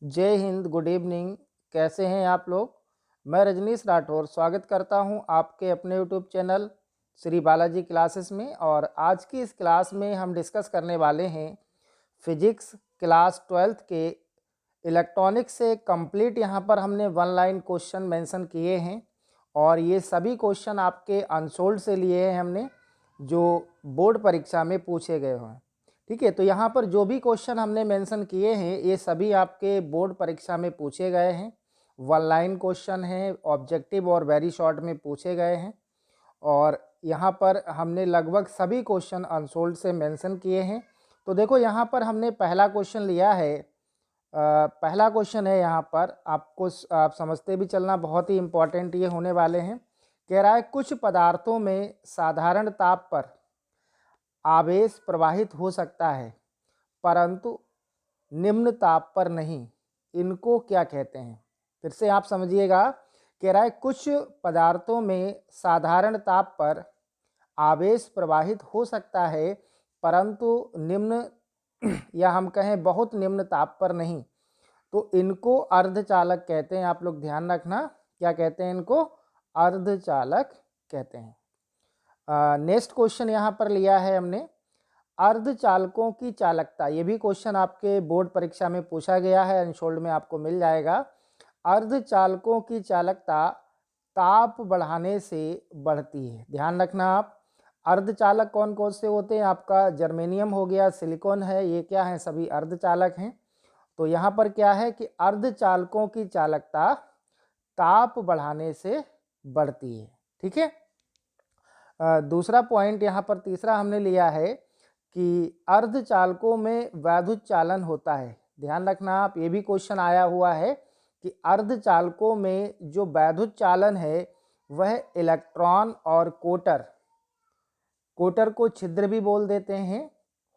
जय Hind, good evening. कैसे हैं आप लोग? मैं रजनीश राठौर स्वागत करता हूं आपके अपने YouTube channel Shri Balaji classes में। और आज की इस क्लास में हम डिस्कस करने वाले हैं फिजिक्स क्लास 12th के इलेक्ट्रॉनिक्स से कंप्लीट। यहाँ पर हमने वन लाइन क्वेश्चन मेंशन किए हैं और ये सभी क्वेश्चन आपके अनसोल्ड से लिए हैं हमने, जो बोर्ड परीक्षा में पूछे गए हैं। ठीक है, तो यहाँ पर जो भी क्वेश्चन हमने मेंशन किए हैं ये सभी आपके बोर्ड परीक्षा में पूछे गए हैं। वन लाइन क्वेश्चन हैं, ऑब्जेक्टिव और वेरी शॉर्ट में पूछे गए हैं। और यहाँ पर हमने लगभग सभी क्वेश्चन अनसोल्ड से मेंशन किए हैं। तो देखो यहाँ पर हमने पहला क्वेश्चन लिया है। पहला क्वेश्चन है, यहाँ पर आपको आप समझते भी चलना, बहुत ही इम्पोर्टेंट ये होने वाले हैं। कह रहा है कुछ पदार्थों में साधारण ताप पर आवेश प्रवाहित हो सकता है परंतु निम्न ताप पर नहीं, इनको क्या कहते हैं? फिर से आप समझिएगा। कह रहा है कुछ पदार्थों में साधारण ताप पर आवेश प्रवाहित हो सकता है परंतु निम्न या हम कहें बहुत निम्न ताप पर नहीं, तो इनको अर्धचालक कहते हैं। आप लोग ध्यान रखना, क्या कहते हैं इनको? अर्धचालक कहते हैं। नेक्स्ट क्वेश्चन यहाँ पर लिया है हमने, अर्धचालकों की चालकता। ये भी क्वेश्चन आपके बोर्ड परीक्षा में पूछा गया है, अनसोल्ड में आपको मिल जाएगा। अर्धचालकों की चालकता ताप बढ़ाने से बढ़ती है। ध्यान रखना आप, अर्धचालक कौन कौन से होते हैं? आपका जर्मेनियम हो गया, सिलिकॉन है, ये क्या है? सभी अर्धचालक हैं। तो यहाँ पर क्या है कि अर्धचालकों की चालकता ताप बढ़ाने से बढ़ती है। ठीक है। दूसरा पॉइंट यहाँ पर तीसरा हमने लिया है कि अर्धचालकों में वैद्युत चालन होता है। ध्यान रखना आप, ये भी क्वेश्चन आया हुआ है कि अर्धचालकों में जो वैद्युत चालन है वह इलेक्ट्रॉन और कोटर, कोटर को छिद्र भी बोल देते हैं,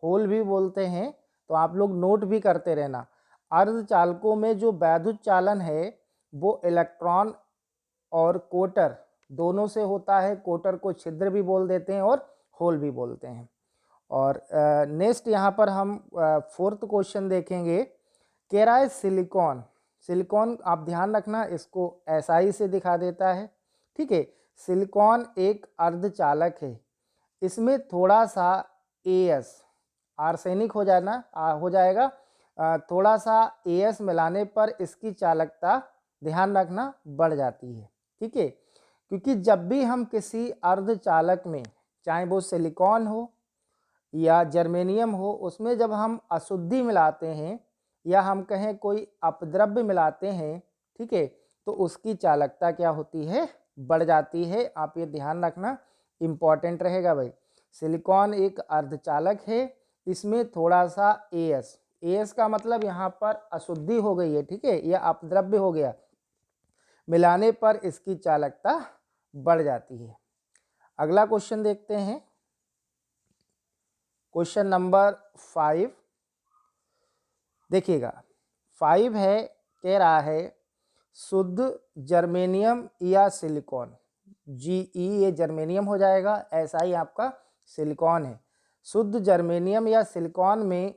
होल भी बोलते हैं, तो आप लोग नोट भी करते रहना। अर्धचालकों में जो वैद्युत चालन है वो इलेक्ट्रॉन और कोटर दोनों से होता है। कोटर को छिद्र भी बोल देते हैं और होल भी बोलते हैं। और नेक्स्ट यहाँ पर हम फोर्थ क्वेश्चन देखेंगे। कह रहा है सिलिकॉन, सिलिकॉन आप ध्यान रखना, इसको SI से दिखा देता है। ठीक है, सिलिकॉन एक अर्धचालक है। इसमें थोड़ा सा AS, आर्सेनिक हो जाएगा, थोड़ा सा AS मिलाने पर इसकी चालकता, ध्यान रखना, बढ़ जाती है। ठीक है, क्योंकि जब भी हम किसी अर्धचालक में, चाहे वो सिलिकॉन हो या जर्मेनियम हो, उसमें जब हम अशुद्धि मिलाते हैं या हम कहें कोई अपद्रव्य मिलाते हैं, ठीक है, तो उसकी चालकता क्या होती है? बढ़ जाती है। आप ये ध्यान रखना, इम्पॉर्टेंट रहेगा भाई। सिलिकॉन एक अर्धचालक है, इसमें थोड़ा सा AS का मतलब यहाँ पर अशुद्धि हो गई है, ठीक है, या अपद्रव्य हो गया, मिलाने पर इसकी चालकता बढ़ जाती है। अगला क्वेश्चन देखते हैं, क्वेश्चन नंबर 5। देखिएगा 5 है, कह रहा है शुद्ध जर्मेनियम या सिलिकॉन, GE ये जर्मेनियम हो जाएगा, SI आपका सिलिकॉन है। शुद्ध जर्मेनियम या सिलिकॉन में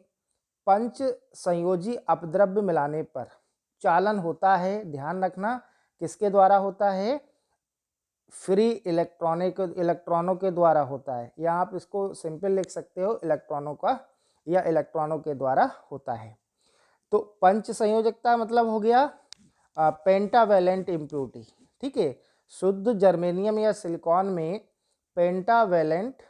पंच संयोजी अपद्रव्य मिलाने पर चालन होता है। ध्यान रखना, किसके द्वारा होता है? फ्री इलेक्ट्रॉनों के द्वारा होता है, या आप इसको सिंपल लिख सकते हो इलेक्ट्रॉनों का, या इलेक्ट्रॉनों के द्वारा होता है। तो पंच संयोजकता मतलब हो गया पेंटावेलेंट इम्प्योरिटी। ठीक है, शुद्ध जर्मेनियम या सिलिकॉन में पेंटावेलेंट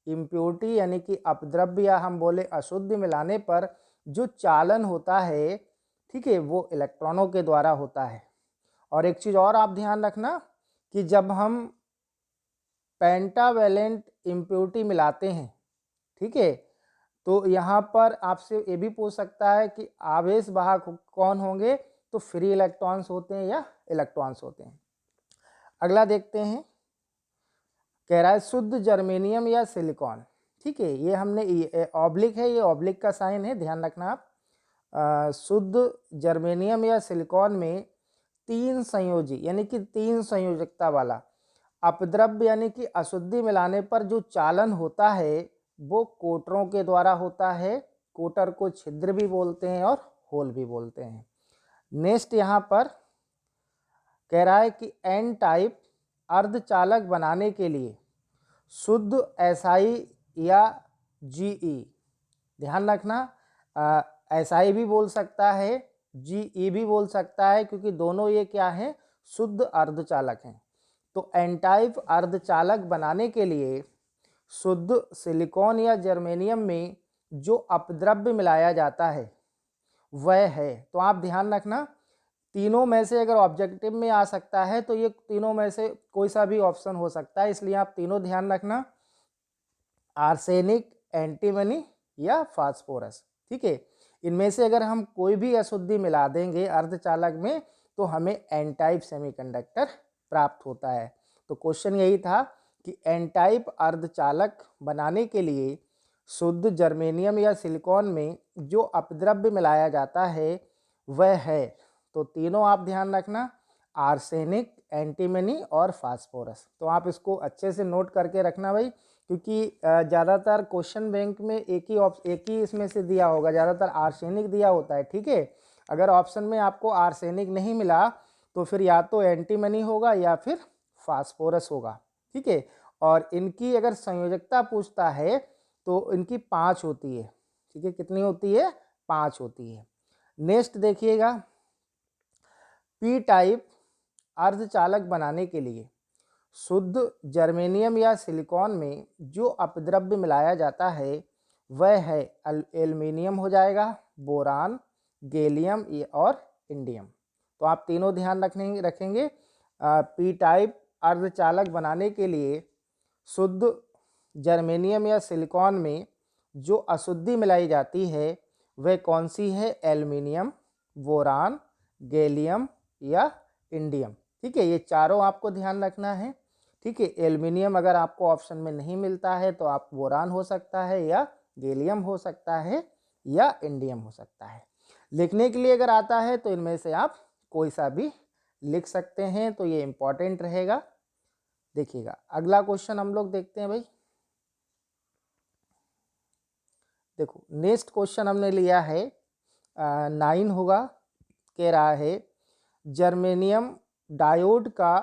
इम्प्योरिटी यानी कि अपद्रव्य या हम बोले अशुद्ध मिलाने पर जो चालन होता है, ठीक है, वो इलेक्ट्रॉनों के द्वारा होता है। और एक चीज़ और आप ध्यान रखना कि जब हम पेंटावेलेंट इम्प्योरिटी मिलाते हैं, ठीक है, तो यहाँ पर आपसे ये भी पूछ सकता है कि आवेश वाहक कौन होंगे? तो फ्री इलेक्ट्रॉन्स होते हैं या इलेक्ट्रॉन्स होते हैं। अगला देखते हैं, कह रहा है शुद्ध जर्मेनियम या सिलिकॉन। ठीक है, ये हमने ऑब्लिक है, ये ऑब्लिक का साइन है, ध्यान रखना आप। शुद्ध जर्मेनियम या सिलिकॉन में 3 संयोजी यानी कि 3 संयोजकता वाला अपद्रव्य यानी कि अशुद्धि मिलाने पर जो चालन होता है वो कोटरों के द्वारा होता है। कोटर को छिद्र भी बोलते हैं और होल भी बोलते हैं। नेक्स्ट यहाँ पर कह रहा है कि एन टाइप अर्धचालक बनाने के लिए शुद्ध SI या GE, ध्यान रखना SI भी बोल सकता है, GE भी बोल सकता है, क्योंकि दोनों ये क्या हैं, शुद्ध अर्धचालक हैं। तो एन टाइप अर्धचालक बनाने के लिए शुद्ध सिलिकॉन या जर्मेनियम में जो अपद्रव्य मिलाया जाता है वह है, तो आप ध्यान रखना तीनों में से अगर ऑब्जेक्टिव में आ सकता है तो ये तीनों में से कोई सा भी ऑप्शन हो सकता है, इसलिए आप तीनों ध्यान रखना, आर्सेनिक, एंटीमनी या फास्फोरस। ठीक है, इनमें से अगर हम कोई भी अशुद्धि मिला देंगे अर्धचालक में तो हमें एन टाइप सेमीकंडक्टर प्राप्त होता है। तो क्वेश्चन यही था कि एन टाइप अर्धचालक बनाने के लिए शुद्ध जर्मेनियम या सिलिकॉन में जो अपद्रव्य मिलाया जाता है वह है, तो तीनों आप ध्यान रखना, आर्सेनिक, एंटीमनी और फास्फोरस। तो आप इसको अच्छे से नोट करके रखना भाई, क्योंकि ज़्यादातर क्वेश्चन बैंक में एक ही इसमें से दिया होगा, ज़्यादातर आर्सेनिक दिया होता है। ठीक है, अगर ऑप्शन में आपको आर्सेनिक नहीं मिला तो फिर या तो एंटीमनी होगा या फिर फास्फोरस होगा। ठीक है, और इनकी अगर संयोजकता पूछता है तो इनकी 5 होती है। ठीक है, कितनी होती है, 5 होती है। नेक्स्ट देखिएगा, पी टाइप अर्धचालक बनाने के लिए शुद्ध जर्मेनियम या सिलिकॉन में जो अपद्रव्य मिलाया जाता है वह है एल्युमिनियम हो जाएगा, बोरान, गैलियम और इंडियम। तो आप तीनों ध्यान रखेंगे। पी टाइप अर्धचालक बनाने के लिए शुद्ध जर्मेनियम या सिलिकॉन में जो अशुद्धि मिलाई जाती है वह कौन सी है, एल्युमिनियम, बोरान, गैलियम या इंडियम। ठीक है, ये चारों आपको ध्यान रखना है। ठीक है, एल्युमिनियम अगर आपको ऑप्शन में नहीं मिलता है तो आप बोरान हो सकता है या गैलियम हो सकता है या इंडियम हो सकता है। लिखने के लिए अगर आता है तो इनमें से आप कोई सा भी लिख सकते हैं, तो ये इंपॉर्टेंट रहेगा। देखिएगा अगला क्वेश्चन हम लोग देखते हैं भाई। देखो नेक्स्ट क्वेश्चन हमने लिया है 9 होगा, कह रहा है जर्मेनियम डायोड का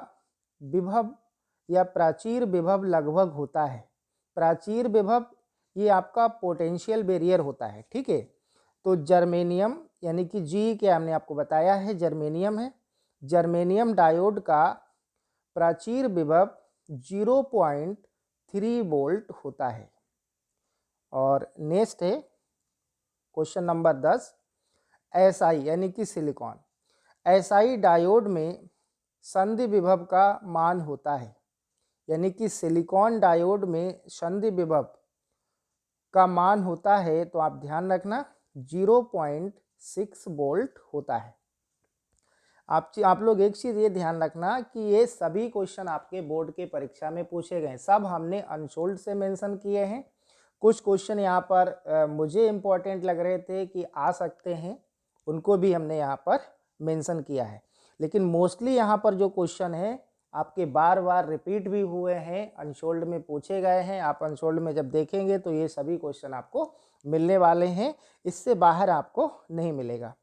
विभव या प्राचीर विभव लगभग होता है। प्राचीर विभव ये आपका पोटेंशियल बैरियर होता है। ठीक है, तो जर्मेनियम यानी कि जी क्या हमने आपको बताया है जर्मेनियम है, जर्मेनियम डायोड का प्राचीर विभव 0.3 वोल्ट होता है। और नेक्स्ट है क्वेश्चन नंबर 10, SI यानी कि सिलिकॉन, SI डायोड में संधि विभव का मान होता है, यानी कि सिलिकॉन डायोड में संधि विभव का मान होता है, तो आप ध्यान रखना 0.6 वोल्ट होता है। आप लोग एक चीज़ ये ध्यान रखना कि ये सभी क्वेश्चन आपके बोर्ड के परीक्षा में पूछे गए, सब हमने अनसोल्ड से मेंशन किए हैं। कुछ क्वेश्चन यहाँ पर मुझे इम्पोर्टेंट लग रहे थे कि आ सकते हैं, उनको भी हमने यहाँ पर मेंशन किया है, लेकिन मोस्टली यहाँ पर जो क्वेश्चन है आपके बार बार रिपीट भी हुए हैं, अनसोल्ड में पूछे गए हैं। आप अनसोल्ड में जब देखेंगे तो ये सभी क्वेश्चन आपको मिलने वाले हैं, इससे बाहर आपको नहीं मिलेगा।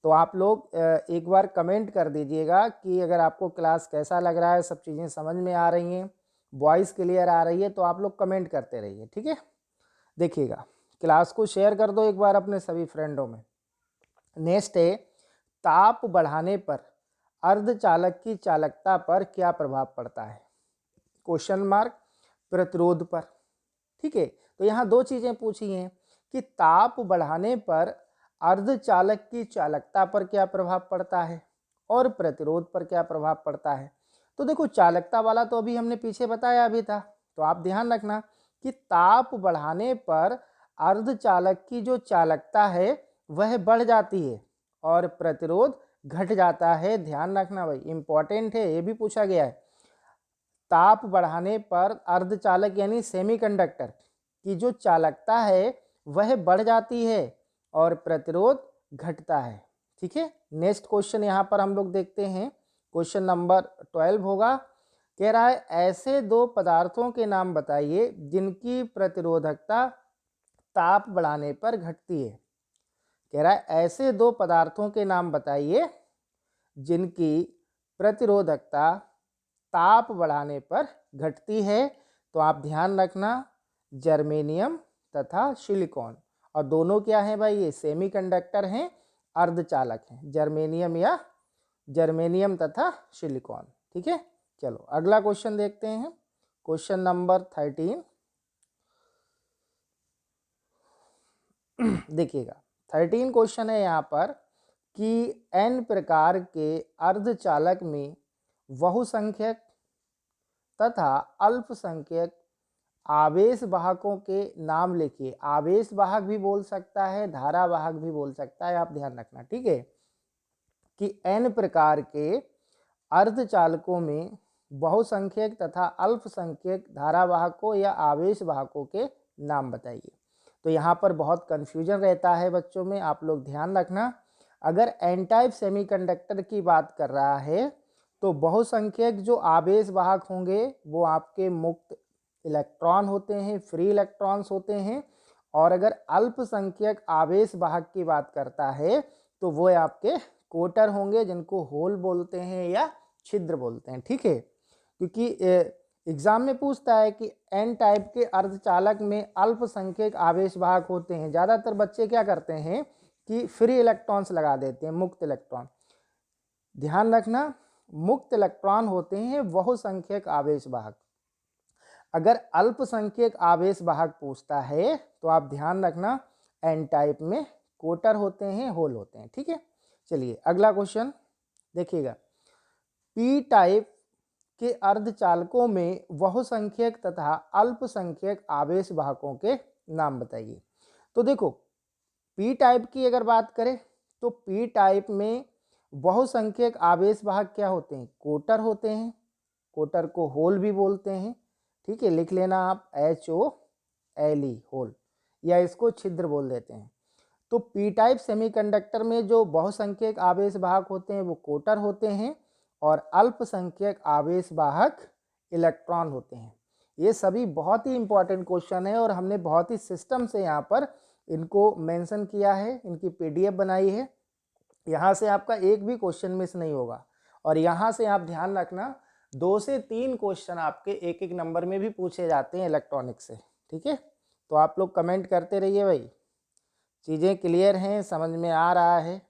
तो आप लोग एक बार कमेंट कर दीजिएगा कि अगर आपको क्लास कैसा लग रहा है, सब चीज़ें समझ में आ रही हैं, वॉइस क्लियर आ रही है, तो आप लोग कमेंट करते रहिए। ठीक है, देखिएगा क्लास को शेयर कर दो एक बार अपने सभी फ्रेंडों में। नेक्स्ट है ताप बढ़ाने पर अर्धचालक की चालकता पर क्या प्रभाव पड़ता है, क्वेश्चन मार्क, प्रतिरोध पर। ठीक है, तो यहाँ दो चीज़ें पूछी हैं कि ताप बढ़ाने पर अर्धचालक की चालकता पर क्या प्रभाव पड़ता है और प्रतिरोध पर क्या प्रभाव पड़ता है। तो देखो चालकता वाला तो अभी हमने पीछे बताया भी था, तो आप ध्यान रखना कि ताप बढ़ाने पर अर्धचालक की जो चालकता है वह बढ़ जाती है और प्रतिरोध घट जाता है। ध्यान रखना भाई, इंपॉर्टेंट है, ये भी पूछा गया है। ताप बढ़ाने पर अर्धचालक यानी सेमीकंडक्टर की जो चालकता है वह बढ़ जाती है और प्रतिरोध घटता है। ठीक है, नेक्स्ट क्वेश्चन यहाँ पर हम लोग देखते हैं, क्वेश्चन नंबर 12 होगा, कह रहा है ऐसे दो पदार्थों के नाम बताइए जिनकी प्रतिरोधकता ताप बढ़ाने पर घटती है। कह रहा है ऐसे दो पदार्थों के नाम बताइए जिनकी प्रतिरोधकता ताप बढ़ाने पर घटती है। तो आप ध्यान रखना, जर्मेनियम तथा सिलिकॉन। और दोनों क्या हैं भाई, ये सेमीकंडक्टर हैं, अर्धचालक हैं, जर्मेनियम तथा सिलिकॉन। ठीक है, चलो अगला क्वेश्चन देखते हैं। क्वेश्चन नंबर 13 देखिएगा। 13 क्वेश्चन है यहाँ पर कि n प्रकार के अर्धचालक में बहुसंख्यक तथा अल्पसंख्यक आवेश वाहकों के नाम लिखिए। आवेश वाहक भी बोल सकता है, धारा वाहक भी बोल सकता है, आप ध्यान रखना। ठीक है, कि n प्रकार के अर्धचालकों में बहुसंख्यक तथा अल्पसंख्यक धारा वाहकों या आवेश वाहकों के नाम बताइए। तो यहाँ पर बहुत कन्फ्यूजन रहता है बच्चों में, आप लोग ध्यान रखना। अगर एन टाइप सेमीकंडक्टर की बात कर रहा है तो बहुसंख्यक जो आवेश वाहक होंगे वो आपके मुक्त इलेक्ट्रॉन होते हैं, फ्री इलेक्ट्रॉन्स होते हैं। और अगर अल्पसंख्यक आवेश वाहक की बात करता है तो वो आपके कोटर होंगे, जिनको होल बोलते हैं या छिद्र बोलते हैं। ठीक है, क्योंकि एग्जाम में पूछता है कि एन टाइप के अर्धचालक में अल्पसंख्यक आवेश वाहक होते हैं। ज़्यादातर बच्चे क्या करते हैं कि फ्री इलेक्ट्रॉन्स लगा देते हैं, मुक्त इलेक्ट्रॉन। ध्यान रखना, मुक्त इलेक्ट्रॉन होते हैं बहुसंख्यक आवेश वाहक। अगर अल्पसंख्यक आवेश वाहक पूछता है तो आप ध्यान रखना, एन टाइप में कोटर होते हैं, होल होते हैं। ठीक है, चलिए अगला क्वेश्चन देखिएगा। पी टाइप के अर्धचालकों में बहुसंख्यक तथा अल्पसंख्यक आवेश वाहकों के नाम बताइए। तो देखो, पी टाइप की अगर बात करें तो पी टाइप में बहुसंख्यक आवेश वाहक क्या होते हैं, कोटर होते हैं। कोटर को होल भी बोलते हैं। ठीक है, लिख लेना आप HOLE, होल, या इसको छिद्र बोल देते हैं। तो पी टाइप सेमीकंडक्टर में जो बहुसंख्यक आवेश वाहक होते हैं वो कोटर होते हैं, और अल्पसंख्यक आवेश वाहक इलेक्ट्रॉन होते हैं। ये सभी बहुत ही इंपॉर्टेंट क्वेश्चन है और हमने बहुत ही सिस्टम से यहाँ पर इनको मेंशन किया है, इनकी PDF बनाई है। यहाँ से आपका एक भी क्वेश्चन मिस नहीं होगा। और यहाँ से आप ध्यान रखना, 2 से 3 क्वेश्चन आपके एक एक नंबर में भी पूछे जाते हैं इलेक्ट्रॉनिक्स से। ठीक है, तो आप लोग कमेंट करते रहिए भाई, चीज़ें क्लियर हैं, समझ में आ रहा है,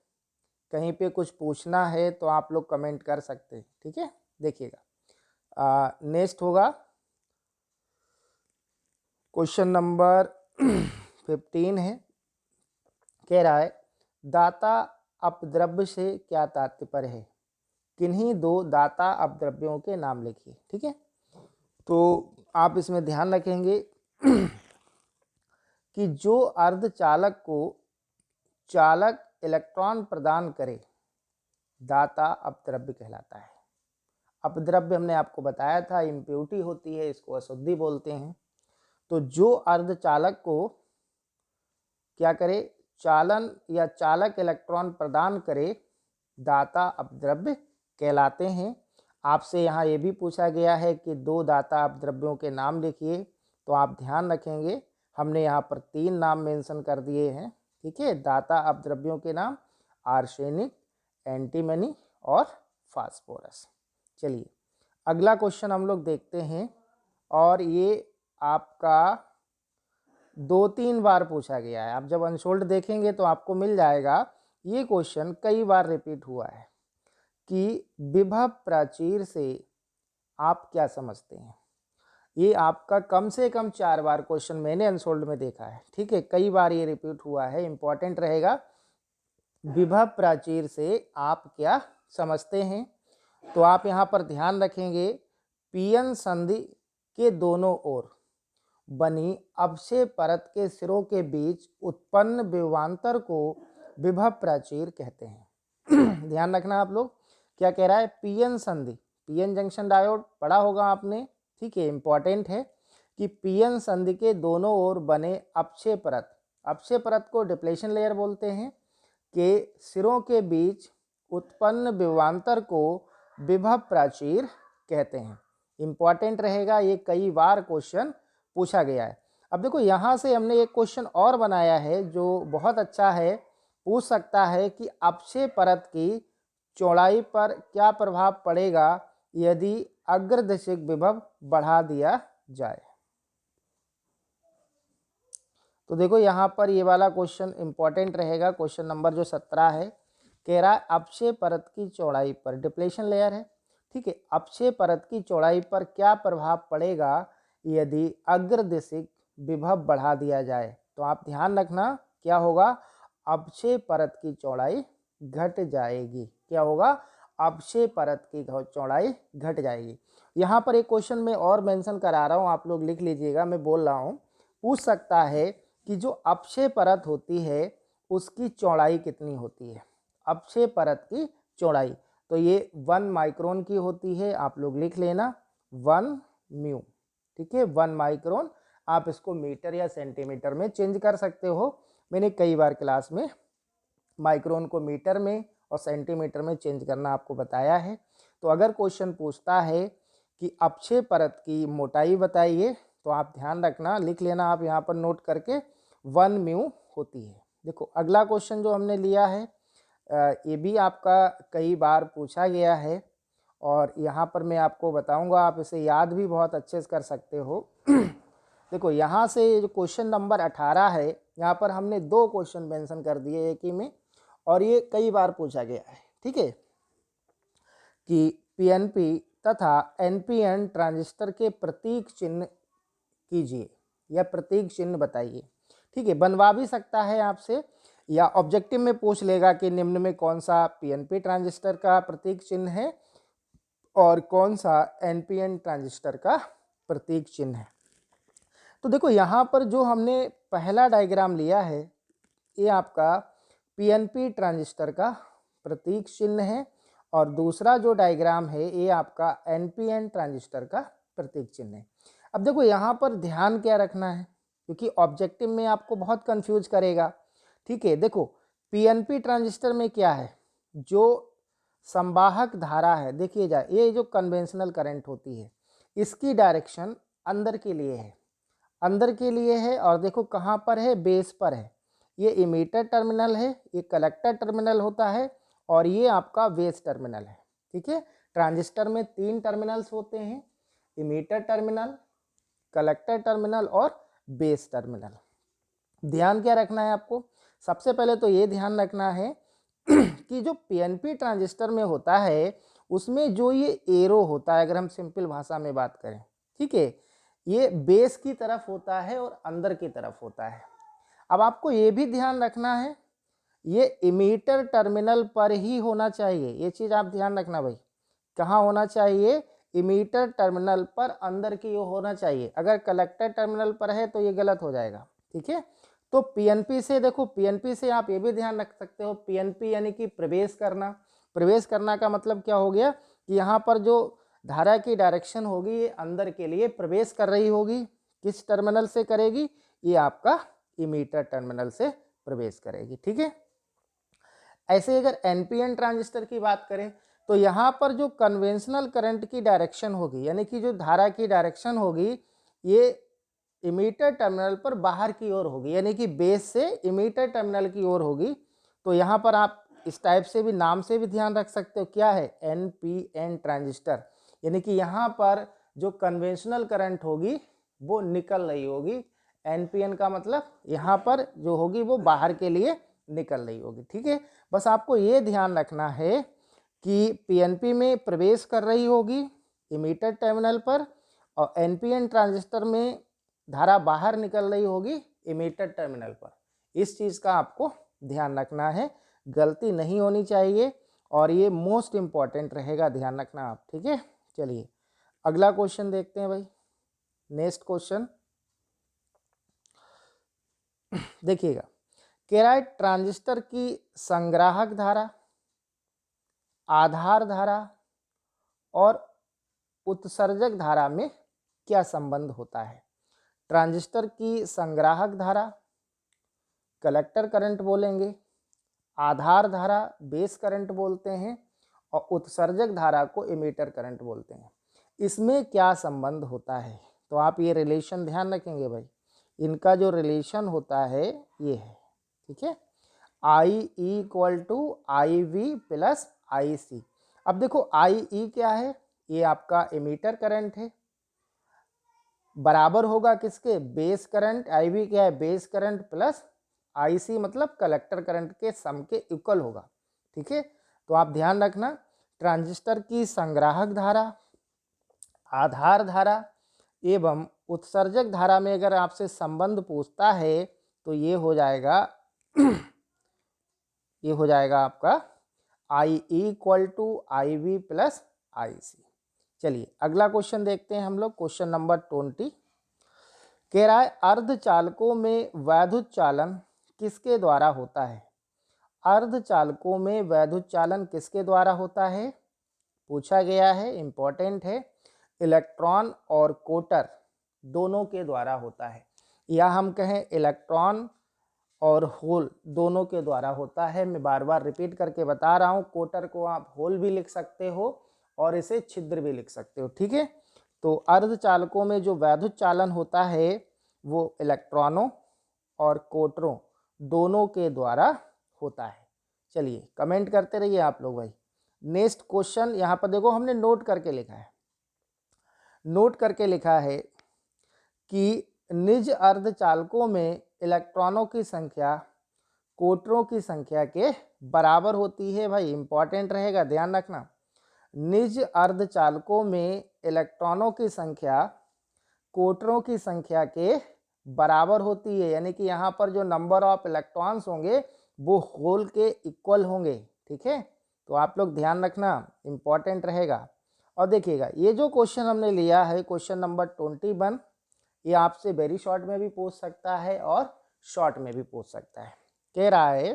कहीं पे कुछ पूछना है तो आप लोग कमेंट कर सकते हैं। ठीक है, देखिएगा नेक्स्ट होगा क्वेश्चन नंबर 15 है। कह रहा है, दाता अपद्रव्य से क्या तात्पर्य है, किन्हीं 2 दाता अपद्रव्यों के नाम लिखिए। ठीक है, तो आप इसमें ध्यान रखेंगे कि जो अर्धचालक को चालक इलेक्ट्रॉन प्रदान करे दाता अपद्रव्य कहलाता है। अपद्रव्य हमने आपको बताया था इम्प्योरिटी होती है, इसको अशुद्धि बोलते हैं। तो जो अर्धचालक को क्या करे, चालन या चालक इलेक्ट्रॉन प्रदान करे, दाता अपद्रव्य कहलाते हैं। आपसे यहाँ ये भी पूछा गया है कि 2 दाता अपद्रव्यों के नाम लिखिए। तो आप ध्यान रखेंगे, हमने यहाँ पर 3 नाम मेंशन कर दिए हैं। ठीक है, दाता अपद्रव्यों के नाम आर्सेनिक, एंटीमनी और फास्फोरस। चलिए अगला क्वेश्चन हम लोग देखते हैं, और ये आपका 2-3 बार पूछा गया है। आप जब अनसोल्ड देखेंगे तो आपको मिल जाएगा। ये क्वेश्चन कई बार रिपीट हुआ है कि विभव प्राचीर से आप क्या समझते हैं। ये आपका कम से कम 4 बार क्वेश्चन मैंने अनसोल्ड में देखा है। ठीक है, कई बार ये रिपीट हुआ है, इंपॉर्टेंट रहेगा। विभव प्राचीर से आप क्या समझते हैं। तो आप यहाँ पर ध्यान रखेंगे, पीएन संधि के दोनों ओर बनी अवक्षय परत के सिरों के बीच उत्पन्न विभवांतर को विभव प्राचीर कहते हैं। ध्यान रखना आप लोग, क्या कह रहा है, पीएन संधि, पीएन जंक्शन डायोड पढ़ा होगा आपने। ठीक है, इंपॉर्टेंट है कि पीएन संधि के दोनों ओर बने अवक्षय परत को डिप्लेशन लेयर बोलते हैं, के सिरों के बीच उत्पन्न विभवांतर को विभव प्राचीर कहते हैं। इंपॉर्टेंट रहेगा, ये कई बार क्वेश्चन पूछा गया है। अब देखो, यहाँ से हमने एक क्वेश्चन और बनाया है जो बहुत अच्छा है, पूछ सकता है कि अवक्षय परत की चौड़ाई पर क्या प्रभाव पड़ेगा यदि अग्रदिशिक विभव बढ़ा दिया जाए। तो देखो यहाँ पर ये वाला क्वेश्चन इंपॉर्टेंट रहेगा। क्वेश्चन नंबर जो 17 है, कह रहा है अपक्षय परत की चौड़ाई पर, डिप्लेशन लेयर है, ठीक है, अपक्षय परत की चौड़ाई पर क्या प्रभाव पड़ेगा यदि अग्रदिशिक विभव बढ़ा दिया जाए। तो आप ध्यान रखना क्या होगा, अपक्षय परत की चौड़ाई घट जाएगी। क्या होगा, अपक्षय परत की चौड़ाई घट जाएगी। यहाँ पर एक क्वेश्चन में और मेंशन करा रहा हूँ, आप लोग लिख लीजिएगा, मैं बोल रहा हूँ, पूछ सकता है कि जो अपक्षय परत होती है उसकी चौड़ाई कितनी होती है। अपक्षय परत की चौड़ाई तो ये 1 माइक्रोन की होती है, आप लोग लिख लेना 1 म्यू, ठीक है, 1 माइक्रोन। आप इसको मीटर या सेंटीमीटर में चेंज कर सकते हो। मैंने कई बार क्लास में माइक्रोन को मीटर में और सेंटीमीटर में चेंज करना आपको बताया है। तो अगर क्वेश्चन पूछता है कि अपक्षय परत की मोटाई बताइए, तो आप ध्यान रखना, लिख लेना आप यहाँ पर नोट करके 1 म्यू होती है। देखो अगला क्वेश्चन जो हमने लिया है ये भी आपका कई बार पूछा गया है और यहाँ पर मैं आपको बताऊंगा, आप इसे याद भी बहुत अच्छे से कर सकते हो। देखो यहाँ से जो क्वेश्चन नंबर 18 है, यहाँ पर हमने 2 क्वेश्चन मेंशन कर दिए एक ही में, और ये कई बार पूछा गया है, ठीक है, कि पीएनपी तथा एनपीएन ट्रांजिस्टर के प्रतीक चिन्ह कीजिए या प्रतीक चिन्ह बताइए, ठीक है। बनवा भी सकता है आपसे या ऑब्जेक्टिव में पूछ लेगा कि निम्न में कौन सा पीएनपी ट्रांजिस्टर का प्रतीक चिन्ह है और कौन सा एनपीएन ट्रांजिस्टर का प्रतीक चिन्ह है। तो देखो यहाँ पर जो हमने पहला डायग्राम लिया है ये आपका पीएनपी ट्रांजिस्टर का प्रतीक चिन्ह है और दूसरा जो डायग्राम है ये आपका एनपीएन ट्रांजिस्टर का प्रतीक चिन्ह है। अब देखो यहाँ पर ध्यान क्या रखना है, क्योंकि ऑब्जेक्टिव में आपको बहुत कंफ्यूज करेगा, ठीक है। देखो पीएनपी ट्रांजिस्टर में क्या है, जो संवाहक धारा है, देखिए जा ये जो कन्वेंशनल करंट होती है इसकी डायरेक्शन अंदर के लिए है, अंदर के लिए है, और देखो कहाँ पर है, बेस पर है। ये इमीटर टर्मिनल है, ये कलेक्टर टर्मिनल होता है और ये आपका बेस टर्मिनल है, ठीक है। ट्रांजिस्टर में 3 टर्मिनल्स होते हैं, इमीटर टर्मिनल, कलेक्टर टर्मिनल और बेस टर्मिनल। ध्यान क्या रखना है आपको, सबसे पहले तो ये ध्यान रखना है कि जो पीएनपी ट्रांजिस्टर में होता है उसमें जो ये एरो होता है, अगर हम सिंपल भाषा में बात करें, ठीक है, ये बेस की तरफ होता है और अंदर की तरफ होता है। अब आपको ये भी ध्यान रखना है ये इमीटर टर्मिनल पर ही होना चाहिए, ये चीज़ आप ध्यान रखना भाई, कहाँ होना चाहिए, इमीटर टर्मिनल पर अंदर की ओर होना चाहिए। अगर कलेक्टर टर्मिनल पर है तो ये गलत हो जाएगा, ठीक है। तो पीएनपी से देखो, पीएनपी से आप ये भी ध्यान रख सकते हो, पीएनपी यानी कि प्रवेश करना। प्रवेश करना का मतलब क्या हो गया कि यहाँ पर जो धारा की डायरेक्शन होगी ये अंदर के लिए प्रवेश कर रही होगी, किस टर्मिनल से करेगी, ये आपका इमीटर टर्मिनल से प्रवेश करेगी, ठीक है। ऐसे अगर एनपीएन ट्रांजिस्टर की बात करें तो यहाँ पर जो कन्वेंशनल करंट की डायरेक्शन होगी, यानी कि जो धारा की डायरेक्शन होगी ये इमीटर टर्मिनल पर बाहर की ओर होगी, यानी कि बेस से इमीटर टर्मिनल की ओर होगी। तो यहाँ पर आप इस टाइप से भी, नाम से भी ध्यान रख सकते हो, क्या है, एनपीएन ट्रांजिस्टर, यानी कि यहाँ पर जो कन्वेंशनल करंट होगी वो निकल रही होगी। एनपीएन का मतलब यहाँ पर जो होगी वो बाहर के लिए निकल रही होगी, ठीक है। बस आपको ये ध्यान रखना है कि पीएनपी में प्रवेश कर रही होगी इमीटर टर्मिनल पर और एनपीएन ट्रांजिस्टर में धारा बाहर निकल रही होगी इमीटर टर्मिनल पर। इस चीज़ का आपको ध्यान रखना है, गलती नहीं होनी चाहिए और ये मोस्ट इम्पॉर्टेंट रहेगा, ध्यान रखना आप, ठीक है। चलिए अगला क्वेश्चन देखते हैं भाई, नेक्स्ट क्वेश्चन देखिएगा, कह रहा है ट्रांजिस्टर की संग्राहक धारा, आधार धारा और उत्सर्जक धारा में क्या संबंध होता है। ट्रांजिस्टर की संग्राहक धारा कलेक्टर करंट बोलेंगे, आधार धारा बेस करंट बोलते हैं और उत्सर्जक धारा को इमीटर करंट बोलते हैं। इसमें क्या संबंध होता है, तो आप ये रिलेशन ध्यान रखेंगे भाई, इनका जो रिलेशन होता है ये है, ठीक है। I equal to I V plus I C. अब देखो आई ई क्या है, ये आपका एमीटर करंट है, बराबर होगा किसके, बेस करंट। आई वी क्या है, बेस करंट प्लस आई सी मतलब कलेक्टर करंट के सम के इक्वल होगा। ठीक है, तो आप ध्यान रखना, ट्रांजिस्टर की संग्राहक धारा, आधार धारा एवं उत्सर्जक धारा में अगर आपसे संबंध पूछता है तो ये हो जाएगा ये हो जाएगा आपका I equal to I V plus I C. चलिए अगला क्वेश्चन देखते हैं हम लोग, क्वेश्चन नंबर 20 कह रहा है अर्धचालकों में वैद्युत चालन किसके द्वारा होता है। अर्धचालकों में वैद्युत चालन किसके द्वारा होता है पूछा गया है, इंपॉर्टेंट है। इलेक्ट्रॉन और कोटर दोनों के द्वारा होता है, या हम कहें इलेक्ट्रॉन और होल दोनों के द्वारा होता है। मैं बार बार रिपीट करके बता रहा हूँ, कोटर को आप होल भी लिख सकते हो और इसे छिद्र भी लिख सकते हो। ठीक है, तो अर्धचालकों में जो वैद्युत चालन होता है वो इलेक्ट्रॉनों और कोटरों दोनों के द्वारा होता है। चलिए कमेंट करते रहिए आप लोग भाई। नेक्स्ट क्वेश्चन यहाँ पर देखो, हमने नोट करके लिखा है, नोट करके लिखा है कि निज अर्धचालकों में इलेक्ट्रॉनों की संख्या कोटरों की संख्या के बराबर होती है। भाई इंपॉर्टेंट रहेगा, ध्यान रखना। निज अर्धचालकों में इलेक्ट्रॉनों की संख्या कोटरों की संख्या के बराबर होती है, यानी कि यहाँ पर जो नंबर ऑफ इलेक्ट्रॉन्स होंगे वो होल के इक्वल होंगे। ठीक है, तो आप लोग ध्यान रखना, इंपॉर्टेंट रहेगा। और देखिएगा ये जो क्वेश्चन हमने लिया है क्वेश्चन नंबर 21, ये आपसे वेरी शॉर्ट में भी पूछ सकता है और शॉर्ट में भी पूछ सकता है। कह रहा है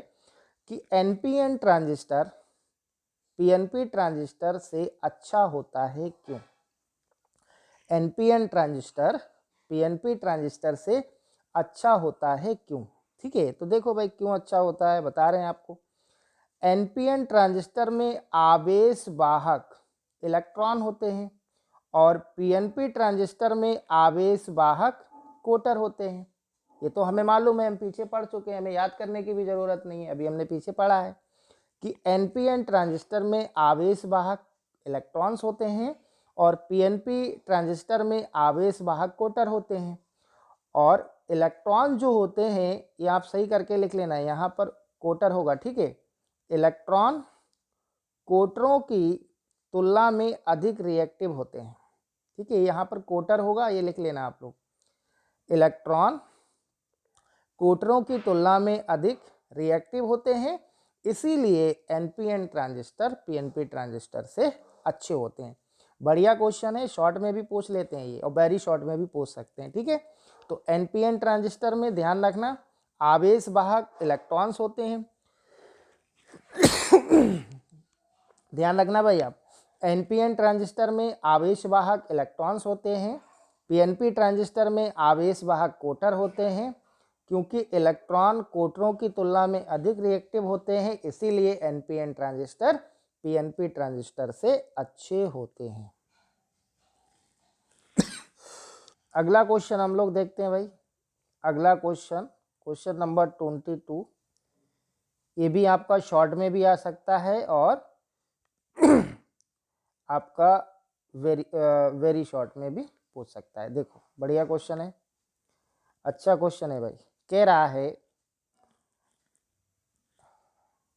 कि एनपीएन ट्रांजिस्टर पीएनपी ट्रांजिस्टर से अच्छा होता है क्यों। एनपीएन ट्रांजिस्टर पीएनपी ट्रांजिस्टर से अच्छा होता है क्यों। ठीक है, तो देखो भाई क्यों अच्छा होता है बता रहे हैं आपको। एनपीएन ट्रांजिस्टर में आवेश वाहक इलेक्ट्रॉन होते हैं और पीएनपी ट्रांजिस्टर में आवेश वाहक कोटर होते हैं। ये तो हमें मालूम है, हम पीछे पढ़ चुके हैं, हमें याद करने की भी जरूरत नहीं है, अभी हमने पीछे पढ़ा है कि एनपीएन ट्रांजिस्टर में आवेश वाहक इलेक्ट्रॉन्स होते हैं और पीएनपी ट्रांजिस्टर में आवेश वाहक कोटर होते हैं। और इलेक्ट्रॉन जो होते हैं ये आप सही करके लिख लेना, यहाँ पर कोटर होगा। ठीक है, इलेक्ट्रॉन कोटरों की तुलना में अधिक रिएक्टिव होते हैं। ठीक है, यहाँ पर कोटर होगा, ये लिख लेना आप लोग। इलेक्ट्रॉन कोटरों की तुलना में अधिक रिएक्टिव होते हैं, इसीलिए एनपीएन ट्रांजिस्टर पीएनपी ट्रांजिस्टर से अच्छे होते हैं। बढ़िया क्वेश्चन है, शॉर्ट में भी पूछ लेते हैं ये और वेरी शॉर्ट में भी पूछ सकते हैं। ठीक है, तो एनपीएन ट्रांजिस्टर में ध्यान रखना आवेश वाहक इलेक्ट्रॉन्स होते हैं। ध्यान रखना भाई आप, एनपीएन ट्रांजिस्टर में आवेश वाहक इलेक्ट्रॉन्स होते हैं, पीएनपी ट्रांजिस्टर में आवेश वाहक कोटर होते हैं। क्योंकि इलेक्ट्रॉन कोटरों की तुलना में अधिक रिएक्टिव होते हैं, इसीलिए एनपीएन ट्रांजिस्टर पीएनपी ट्रांजिस्टर से अच्छे होते हैं। अगला क्वेश्चन हम लोग देखते हैं भाई। अगला क्वेश्चन, क्वेश्चन नंबर 22, ये भी आपका शॉर्ट में भी आ सकता है और आपका वेरी शॉर्ट में भी पूछ सकता है। देखो बढ़िया क्वेश्चन है, अच्छा क्वेश्चन है भाई। कह रहा है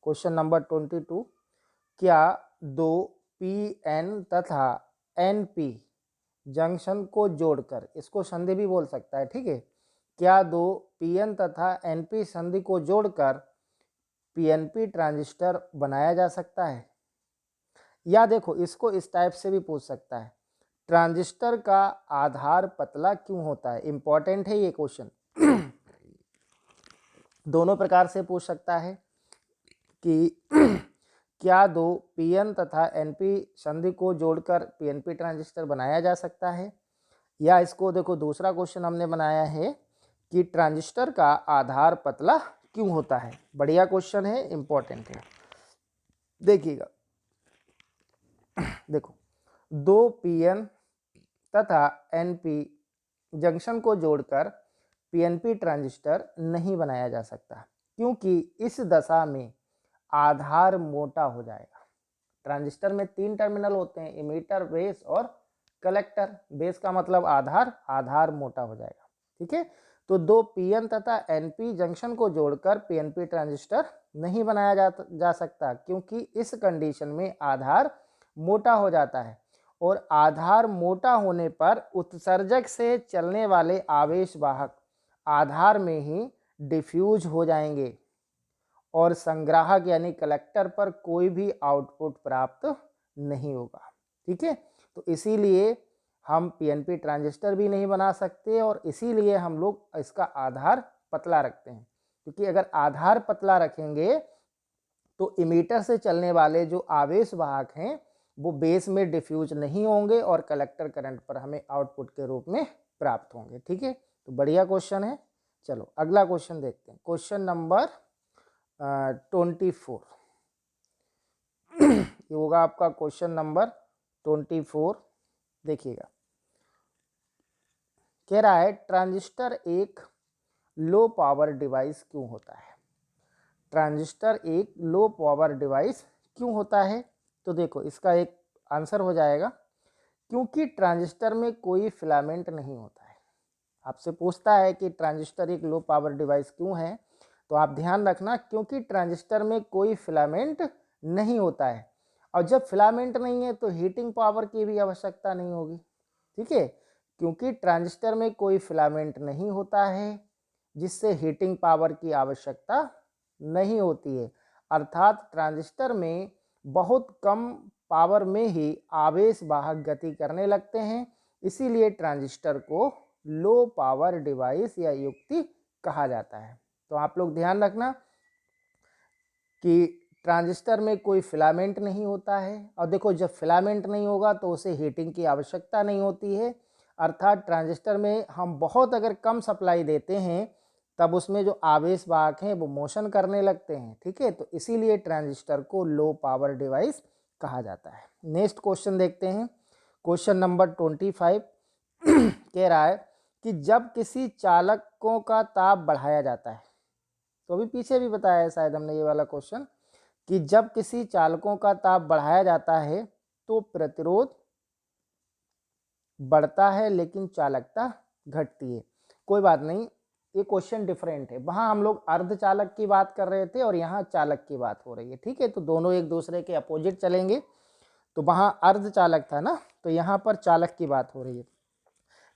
क्वेश्चन नंबर 22, क्या दो पीएन तथा एनपी जंक्शन को जोड़कर, इसको संधि भी बोल सकता है। ठीक है, क्या दो पीएन तथा एनपी संधि को जोड़कर पीएनपी ट्रांजिस्टर बनाया जा सकता है। या देखो इसको इस टाइप से भी पूछ सकता है, ट्रांजिस्टर का आधार पतला क्यों होता है। इंपॉर्टेंट है ये क्वेश्चन, दोनों प्रकार से पूछ सकता है कि क्या दो पीएन तथा एनपी संधि को जोड़कर पीएनपी ट्रांजिस्टर बनाया जा सकता है। या इसको देखो दूसरा क्वेश्चन हमने बनाया है कि ट्रांजिस्टर का आधार पतला क्यों होता है। बढ़िया क्वेश्चन है, इंपॉर्टेंट है। देखिएगा, देखो दो पीएन तथा एनपी जंक्शन को जोड़कर पीएनपी ट्रांजिस्टर नहीं बनाया जा सकता। क्योंकि इस दशा में आधार मोटा हो जाएगा। ट्रांजिस्टर में 3 टर्मिनल होते हैं, इमीटर, बेस और कलेक्टर। बेस का मतलब आधार, आधार मोटा हो जाएगा। ठीक है, तो 2 पीएन तथा एनपी जंक्शन को जोड़कर पीएनपी ट्रांजिस्टर नहीं बनाया जा सकता, क्योंकि इस कंडीशन में आधार मोटा हो जाता है और आधार मोटा होने पर उत्सर्जक से चलने वाले आवेश वाहक आधार में ही डिफ्यूज हो जाएंगे और संग्राहक यानी कलेक्टर पर कोई भी आउटपुट प्राप्त नहीं होगा। ठीक है, तो इसीलिए हम पीएनपी ट्रांजिस्टर भी नहीं बना सकते और इसीलिए हम लोग इसका आधार पतला रखते हैं, क्योंकि अगर आधार पतला रखेंगे तो इमीटर से चलने वाले जो आवेश वाहक हैं वो बेस में डिफ्यूज नहीं होंगे और कलेक्टर करंट पर हमें आउटपुट के रूप में प्राप्त होंगे। ठीक है, तो बढ़िया क्वेश्चन है। चलो अगला क्वेश्चन देखते हैं, क्वेश्चन नंबर 24 ये होगा आपका क्वेश्चन नंबर 24। देखिएगा, कह रहा है ट्रांजिस्टर एक लो पावर डिवाइस क्यों होता है। ट्रांजिस्टर एक लो पावर डिवाइस क्यों होता है, तो देखो इसका एक आंसर हो जाएगा, क्योंकि ट्रांजिस्टर में कोई फिलामेंट नहीं होता है। आपसे पूछता है कि ट्रांजिस्टर एक लो पावर डिवाइस क्यों है, तो आप ध्यान रखना, क्योंकि ट्रांजिस्टर में कोई फिलामेंट नहीं होता है, और जब फिलामेंट नहीं है तो हीटिंग पावर की भी आवश्यकता नहीं होगी। ठीक है, क्योंकि ट्रांजिस्टर में कोई फिलामेंट नहीं होता है जिससे हीटिंग पावर की आवश्यकता नहीं होती है, अर्थात ट्रांजिस्टर में बहुत कम पावर में ही आवेश वाहक गति करने लगते हैं, इसीलिए ट्रांजिस्टर को लो पावर डिवाइस या युक्ति कहा जाता है। तो आप लोग ध्यान रखना कि ट्रांजिस्टर में कोई फिलामेंट नहीं होता है, और देखो जब फिलामेंट नहीं होगा तो उसे हीटिंग की आवश्यकता नहीं होती है, अर्थात ट्रांजिस्टर में हम बहुत अगर कम सप्लाई देते हैं तब उसमें जो आवेश वाहक हैं वो मोशन करने लगते हैं। ठीक है, तो इसीलिए ट्रांजिस्टर को लो पावर डिवाइस कहा जाता है। नेक्स्ट क्वेश्चन देखते हैं, क्वेश्चन नंबर 25 कह रहा है कि जब किसी चालकों का ताप बढ़ाया जाता है, तो अभी पीछे भी बताया है शायद हमने ये वाला क्वेश्चन, कि जब किसी चालकों का ताप बढ़ाया जाता है तो प्रतिरोध बढ़ता है लेकिन चालकता घटती है। कोई बात नहीं, ये क्वेश्चन डिफरेंट है, वहां हम लोग अर्धचालक की बात कर रहे थे और यहाँ चालक की बात हो रही है। ठीक है, तो दोनों एक दूसरे के अपोजिट चलेंगे, तो वहां अर्धचालक था ना, तो यहाँ पर चालक की बात हो रही है।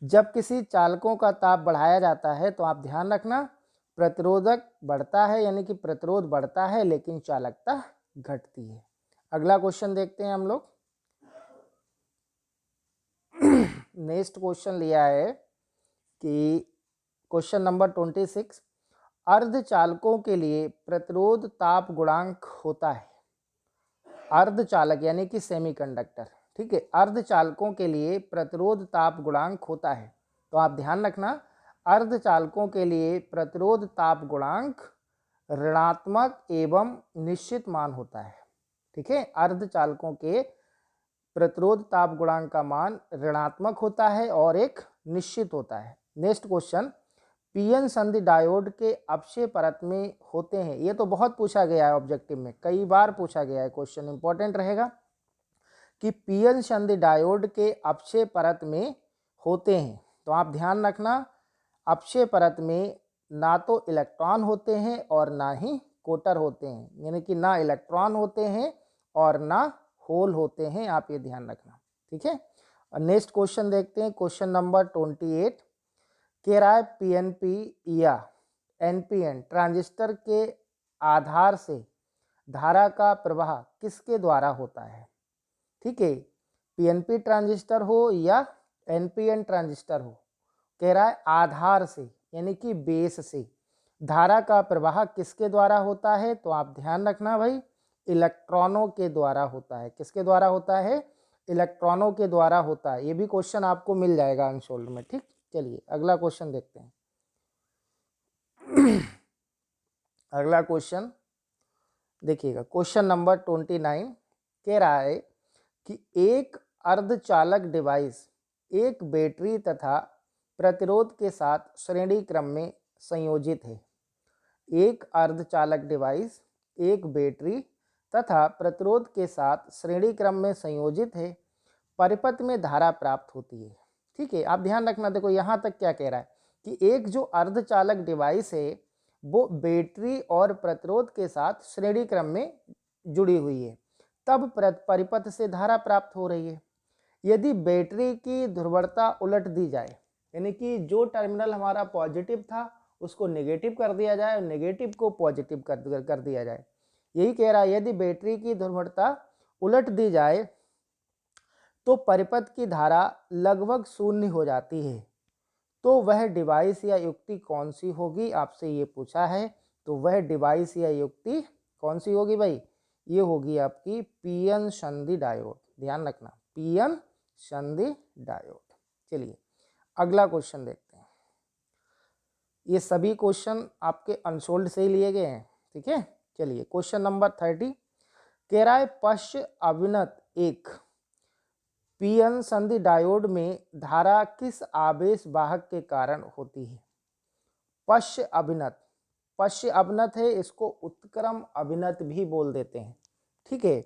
जब किसी चालकों का ताप बढ़ाया जाता है तो आप ध्यान रखना प्रतिरोधक बढ़ता है, यानी कि प्रतिरोध बढ़ता है लेकिन चालकता घटती है। अगला क्वेश्चन देखते हैं हम लोग। नेक्स्ट क्वेश्चन लिया है कि क्वेश्चन नंबर 26, अर्धचालकों के लिए प्रतिरोध ताप गुणांक होता है। अर्धचालक यानी कि सेमीकंडक्टर, ठीक है, अर्धचालकों के लिए प्रतिरोध ताप गुणांक होता है, तो आप ध्यान रखना अर्धचालकों के लिए प्रतिरोध ताप गुणांक ऋणात्मक एवं निश्चित मान होता है। ठीक है, अर्धचालकों के प्रतिरोध ताप गुणांक का मान ऋणात्मक होता है और एक निश्चित होता है। नेक्स्ट क्वेश्चन, पीएन संधि डायोड के अपक्षय परत में होते हैं। ये तो बहुत पूछा गया है ऑब्जेक्टिव में, कई बार पूछा गया है, क्वेश्चन इंपॉर्टेंट रहेगा कि पीएन संधि डायोड के अपक्षय परत में होते हैं, तो आप ध्यान रखना अपक्षय परत में ना तो इलेक्ट्रॉन होते हैं और ना ही कोटर होते हैं, यानी कि ना इलेक्ट्रॉन होते हैं और ना होल होते हैं, आप ये ध्यान रखना। ठीक है, और नेक्स्ट क्वेश्चन देखते हैं, क्वेश्चन नंबर 28 कह रहा है पीएनपी या एनपीएन ट्रांजिस्टर के आधार से धारा का प्रवाह किसके द्वारा होता है। ठीक है, पीएनपी ट्रांजिस्टर हो या एनपीएन ट्रांजिस्टर हो, कह रहा है आधार से यानी कि बेस से धारा का प्रवाह किसके द्वारा होता है, तो आप ध्यान रखना भाई इलेक्ट्रॉनों के द्वारा होता है। किसके द्वारा होता है, इलेक्ट्रॉनों के द्वारा होता है। ये भी क्वेश्चन आपको मिल जाएगा अनसोल्ड में। ठीक, चलिए अगला क्वेश्चन देखते हैं। अगला क्वेश्चन देखिएगा, क्वेश्चन नंबर 29 कह रहा है कि एक अर्धचालक डिवाइस एक बैटरी तथा प्रतिरोध के साथ श्रेणी क्रम में संयोजित है। एक अर्धचालक डिवाइस, एक बैटरी तथा प्रतिरोध के साथ श्रेणी क्रम में संयोजित है, परिपथ में धारा प्राप्त होती है। ठीक है, आप ध्यान रखना, देखो यहाँ तक क्या कह रहा है कि एक जो अर्धचालक डिवाइस है वो बैटरी और प्रतिरोध के साथ श्रेणी क्रम में जुड़ी हुई है, तब परिपथ से धारा प्राप्त हो रही है। यदि बैटरी की ध्रुवता उलट दी जाए, यानी कि जो टर्मिनल हमारा पॉजिटिव था उसको नेगेटिव कर दिया जाए और नेगेटिव को पॉजिटिव कर दिया जाए, यही कह रहा है। यदि बैटरी की ध्रुवता उलट दी जाए तो परिपथ की धारा लगभग शून्य हो जाती है। तो वह डिवाइस या युक्ति कौन सी होगी, आपसे ये पूछा है। तो वह डिवाइस या युक्ति कौन सी होगी भाई, ये होगी आपकी पीएन संधि डायोड। ध्यान रखना, पीएन संधि डायोड। चलिए अगला क्वेश्चन देखते हैं। ये सभी क्वेश्चन आपके अनसोल्ड से ही लिए गए हैं, ठीक है। चलिए क्वेश्चन नंबर 30 कह रहा है पश्च अभिनत एक पीएन संधि डायोड में धारा किस आवेश वाहक के कारण होती है। पश्च अभिनत, पश्च अभिनत है, इसको उत्क्रम अभिनत भी बोल देते हैं, ठीक है।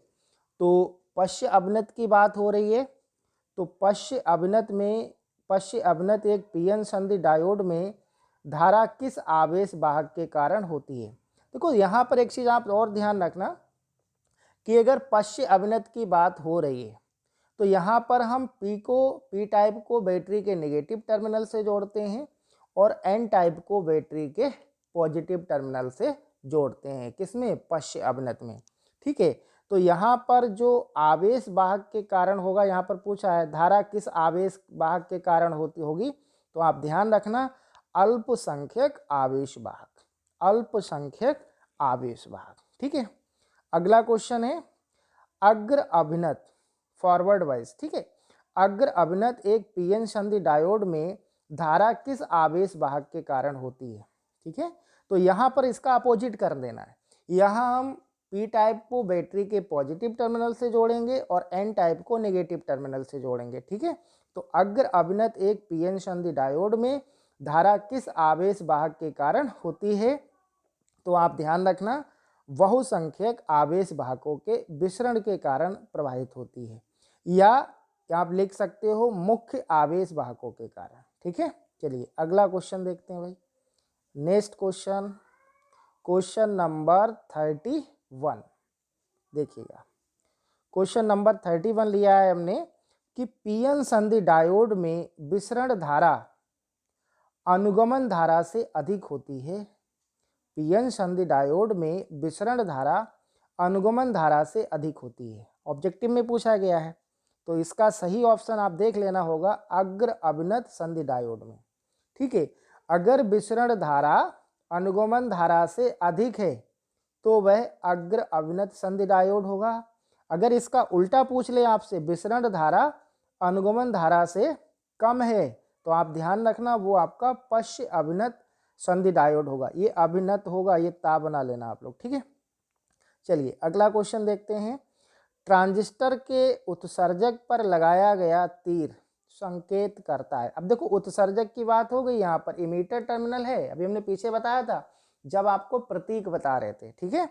तो पश्च अभिनत की बात हो रही है। तो पश्च अभिनत में, पश्च अभिनत एक पीएन संधि डायोड में धारा किस आवेश वाहक के कारण होती है। देखो यहाँ पर एक चीज आप और ध्यान रखना कि अगर पश्च अभिनत की बात हो रही है तो यहाँ पर हम पी टाइप को बैटरी के नेगेटिव टर्मिनल से जोड़ते हैं और एन टाइप को बैटरी के पॉजिटिव टर्मिनल से जोड़ते हैं, किसमें, पश्च अभिनत में, ठीक है। तो यहाँ पर जो आवेश वाहक के कारण होगा, यहाँ पर पूछा है धारा किस आवेश वाहक के कारण होगी, तो आप ध्यान रखना अल्पसंख्यक आवेश वाहक, अल्पसंख्यक आवेश वाहक, ठीक है। अगला क्वेश्चन है अग्र अभिनत, फॉरवर्ड वाइज, ठीक है। अग्र अभिनत एक पीएन संधि डायोड में धारा किस आवेश वाहक के कारण होती है, ठीक है। तो यहाँ पर इसका अपोजिट कर देना है। यहाँ हम पी टाइप को बैटरी के पॉजिटिव टर्मिनल से जोड़ेंगे और एन टाइप को नेगेटिव टर्मिनल से जोड़ेंगे, ठीक है। तो अग्र अभिनत एक पीएन संधि डायोड में धारा किस आवेश वाहक के कारण होती है। तो आप ध्यान रखना बहुसंख्यक आवेश वाहकों के विसरण के कारण प्रभावित होती है, या आप लिख सकते हो मुख्य आवेश वाहकों के कारण, ठीक है। चलिए अगला क्वेश्चन देखते हैं भाई। नेक्स्ट क्वेश्चन, क्वेश्चन नंबर 31 देखिएगा। क्वेश्चन नंबर 31 लिया है हमने कि पीएन संधि डायोड में विसरण धारा अनुगमन धारा से अधिक होती है। पीएन संधि डायोड में विसरण धारा अनुगमन धारा से अधिक होती है, ऑब्जेक्टिव में पूछा गया है। तो इसका सही ऑप्शन आप देख लेना होगा अग्र अभिनत संधि डायोड में, ठीक है। अगर विसरण धारा अनुगमन धारा से अधिक है तो वह अग्र अभिनत संधि डायोड होगा। अगर इसका उल्टा पूछ ले आपसे, विसरण धारा अनुगमन धारा से कम है, तो आप ध्यान रखना वो आपका पश्च अभिनत संधि डायोड होगा। ये अभिनत होगा, ये ता बना लेना आप लोग, ठीक है। चलिए अगला क्वेश्चन देखते हैं। ट्रांजिस्टर के उत्सर्जक पर लगाया गया तीर संकेत करता है। अब देखो उत्सर्जक की बात हो गई, यहाँ पर इमीटर टर्मिनल है, अभी हमने पीछे बताया था जब आपको प्रतीक बता रहे थे, ठीक है।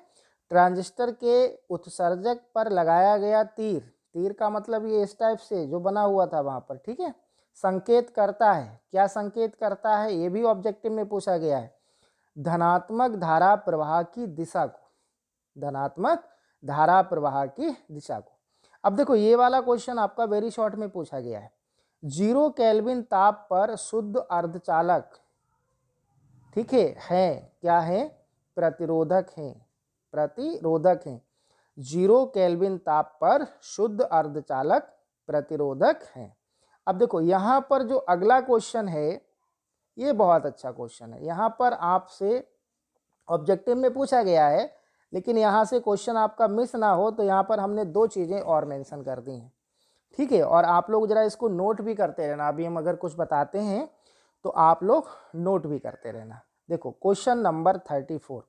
ट्रांजिस्टर के उत्सर्जक पर लगाया गया तीर, तीर का मतलब ये इस टाइप से जो बना हुआ था वहां पर, ठीक है, संकेत करता है। क्या संकेत करता है, ये भी ऑब्जेक्टिव में पूछा गया है। धनात्मक धारा प्रवाह की दिशा को, धनात्मक धारा प्रवाह की दिशा को। अब देखो ये वाला क्वेश्चन आपका वेरी शॉर्ट में पूछा गया है। 0 केल्विन ताप पर शुद्ध अर्धचालक, ठीक है क्या है, प्रतिरोधक है, प्रतिरोधक है। 0 केल्विन ताप पर शुद्ध अर्धचालक प्रतिरोधक है। अब देखो यहाँ पर जो अगला क्वेश्चन है ये बहुत अच्छा क्वेश्चन है। यहाँ पर आपसे ऑब्जेक्टिव में पूछा गया है, लेकिन यहाँ से क्वेश्चन आपका मिस ना हो तो यहाँ पर हमने 2 चीज़ें और मेंशन कर दी हैं, ठीक है। और आप लोग जरा इसको नोट भी करते रहना, अभी हम अगर कुछ बताते हैं तो आप लोग नोट भी करते रहना। देखो क्वेश्चन नंबर 34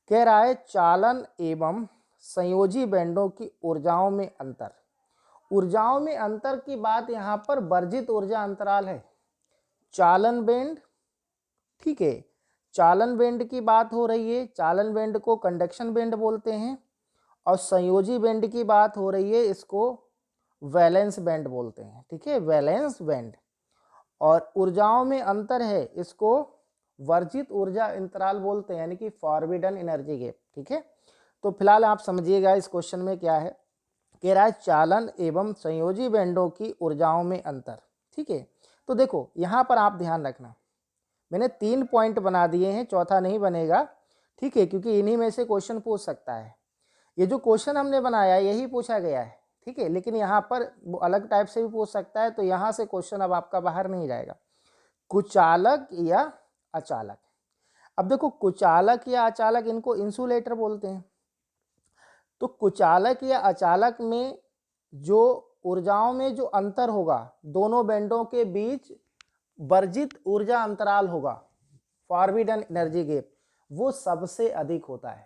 कह रहा है चालन एवं संयोजी बैंडों की ऊर्जाओं में अंतर। ऊर्जाओं में अंतर की बात यहाँ पर वर्जित ऊर्जा अंतराल है। चालन बैंड, ठीक है, चालन बैंड की बात हो रही है, चालन बैंड को कंडक्शन बैंड बोलते हैं, और संयोजी बैंड की बात हो रही है, इसको वैलेंस बैंड बोलते हैं। ठीक है, वैलेंस बैंड। और ऊर्जाओं में अंतर है, इसको वर्जित ऊर्जा अंतराल बोलते हैं, यानी कि फॉरबिडन एनर्जी गैप। ठीक है, तो फिलहाल आप समझिएगा इस क्वेश्चन में क्या है, कह रहा है चालन एवं संयोजी बैंडों की ऊर्जाओं में अंतर। ठीक है, तो देखो यहाँ पर आप ध्यान रखना, मैंने 3 पॉइंट बना दिए हैं, चौथा नहीं बनेगा। ठीक है, क्योंकि इन्हीं में से क्वेश्चन पूछ सकता है। ये जो क्वेश्चन हमने बनाया यही पूछा गया है। ठीक है, लेकिन यहाँ पर वो अलग टाइप से भी पूछ सकता है, तो यहाँ से क्वेश्चन अब आपका बाहर नहीं जाएगा। कुचालक या अचालक। अब देखो, कुचालक या अचालक, इनको इंसुलेटर बोलते हैं। तो कुचालक या अचालक में जो ऊर्जाओं में जो अंतर होगा, दोनों बैंडों के बीच वर्जित ऊर्जा अंतराल होगा, फॉरबिडन एनर्जी गैप, वो सबसे अधिक होता है।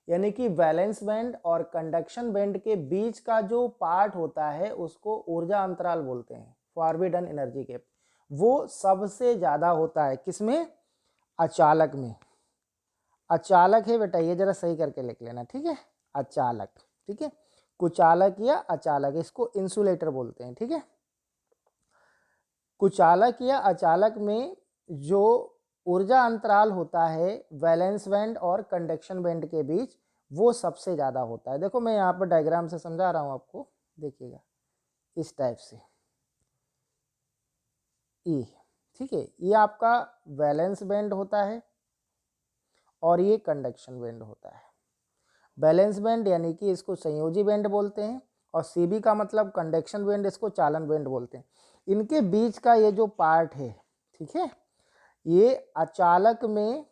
यानी कि वैलेंस बैंड और कंडक्शन बैंड के बीच का जो पार्ट होता है उसको ऊर्जा अंतराल बोलते हैं, फॉरबिडन एनर्जी गैप, वो सबसे ज़्यादा होता है। किसमें? अचालक में। अचालक है बेटा, ये जरा सही करके लिख लेना। ठीक है, अचालक। ठीक है, कुचालक या अचालक, इसको इंसुलेटर बोलते हैं। ठीक है, कुचालक या अचालक में जो ऊर्जा अंतराल होता है वैलेंस बैंड और कंडक्शन बैंड के बीच, वो सबसे ज़्यादा होता है। देखो मैं यहाँ पर डायग्राम से समझा रहा हूँ आपको, देखिएगा इस टाइप से ई। ठीक है, ये आपका वैलेंस बैंड होता है और ये कंडक्शन बैंड होता है। बैलेंस बैंड यानी कि इसको संयोजी बैंड बोलते हैं, और सीबी का मतलब कंडक्शन बैंड, इसको चालन बैंड बोलते हैं। इनके बीच का ये जो पार्ट है, ठीक है, ये अचालक में